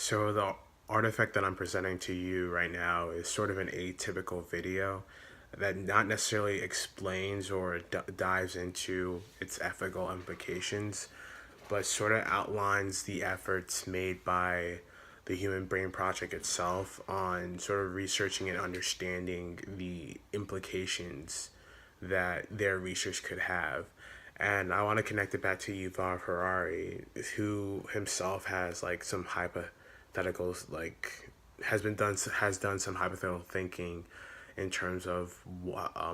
So the artifact that I'm presenting to you right now is sort of an atypical video that not necessarily explains or dives into its ethical implications, but sort of outlines the efforts made by the Human Brain Project itself on sort of researching and understanding the implications that their research could have. And I want to connect it back to Yuval Harari, who himself has like some hypotheticals, like has done some hypothetical thinking in terms of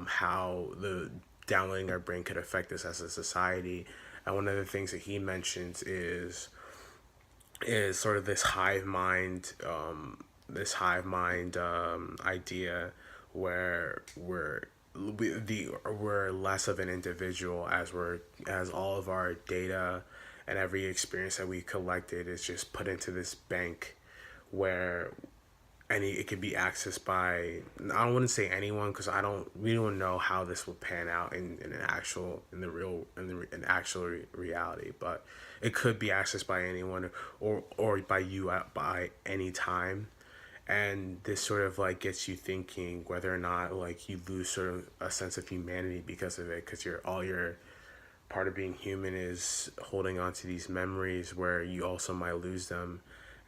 how the downloading our brain could affect us as a society. And one of the things that he mentions is sort of this hive mind idea where we're less of an individual as all of our data and every experience that we collected is just put into this bank where it could be accessed by, I don't want to say anyone because we don't know how this will pan out in actual reality, but it could be accessed by anyone or by you by any time. And this sort of like gets you thinking whether or not like you lose sort of a sense of humanity because of it, because all your part of being human is holding on to these memories where you also might lose them.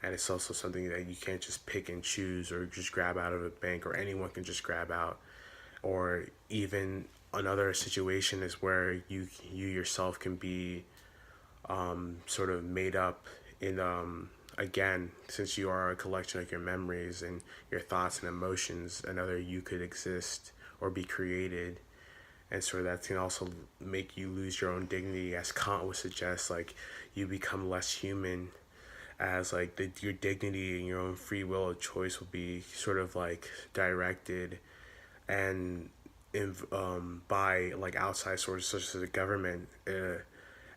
And it's also something that you can't just pick and choose or just grab out of a bank, or anyone can just grab out. Or even another situation is where you yourself can be sort of made up in again, since you are a collection of your memories and your thoughts and emotions, another you could exist or be created. And so that can also make you lose your own dignity, as Kant would suggest, like you become less human, as like your dignity and your own free will of choice will be sort of like directed and by like outside sources such as the government,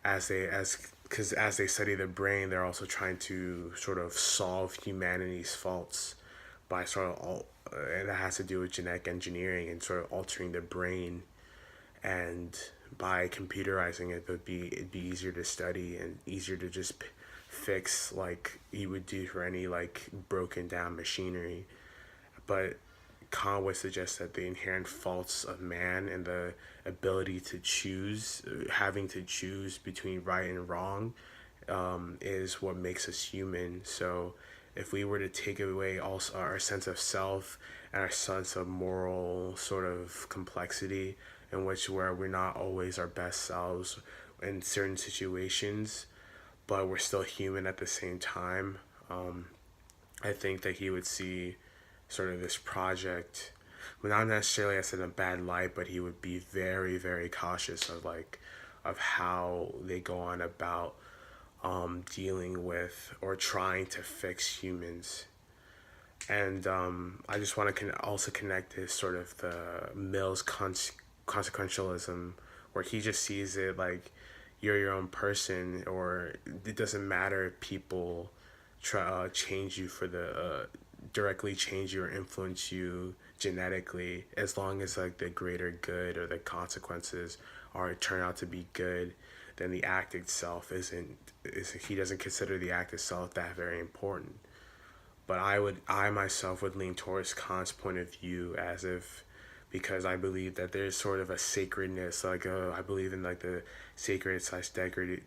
as they study the brain, they're also trying to sort of solve humanity's faults by sort of and that has to do with genetic engineering and sort of altering the brain. And by computerizing it, it'd be easier to study and easier to just fix, like you would do for any like broken down machinery. But Kant would suggest that the inherent faults of man and the ability to choose, having to choose between right and wrong, is what makes us human. So if we were to take away also our sense of self and our sense of moral sort of complexity, in which where we're not always our best selves in certain situations, but we're still human at the same time, I think that he would see sort of this project, but not necessarily as in a bad light, but he would be very, very cautious of how they go on about dealing with or trying to fix humans. And I just want to also connect this sort of the Mill's consequentialism, where he just sees it like you're your own person, or it doesn't matter if people try change you for the directly change you or influence you genetically, as long as like the greater good or the consequences are turn out to be good, then the act itself he doesn't consider the act itself that very important. But I myself would lean towards Kant's point of view, as if, because I believe that there's sort of a sacredness, like I believe in like the sacred slash degraded,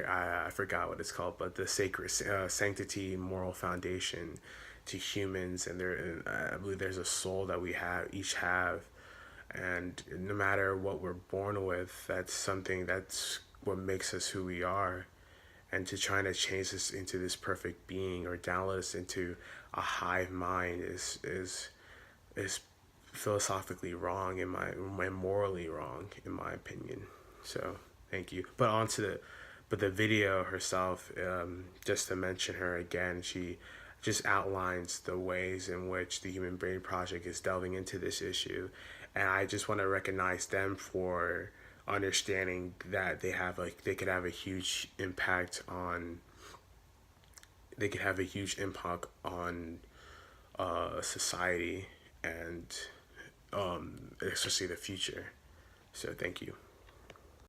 I forgot what it's called, but the sacred sanctity, moral foundation to humans, and I believe there's a soul that we each have, and no matter what we're born with, that's what makes us who we are. And to try to change this into this perfect being or download us into a hive mind is philosophically wrong morally wrong in my opinion. So thank you. But the video herself, just to mention her again, she just outlines the ways in which the Human Brain Project is delving into this issue, and I just want to recognize them for understanding that they could have a huge impact on society, and especially the future. So thank you.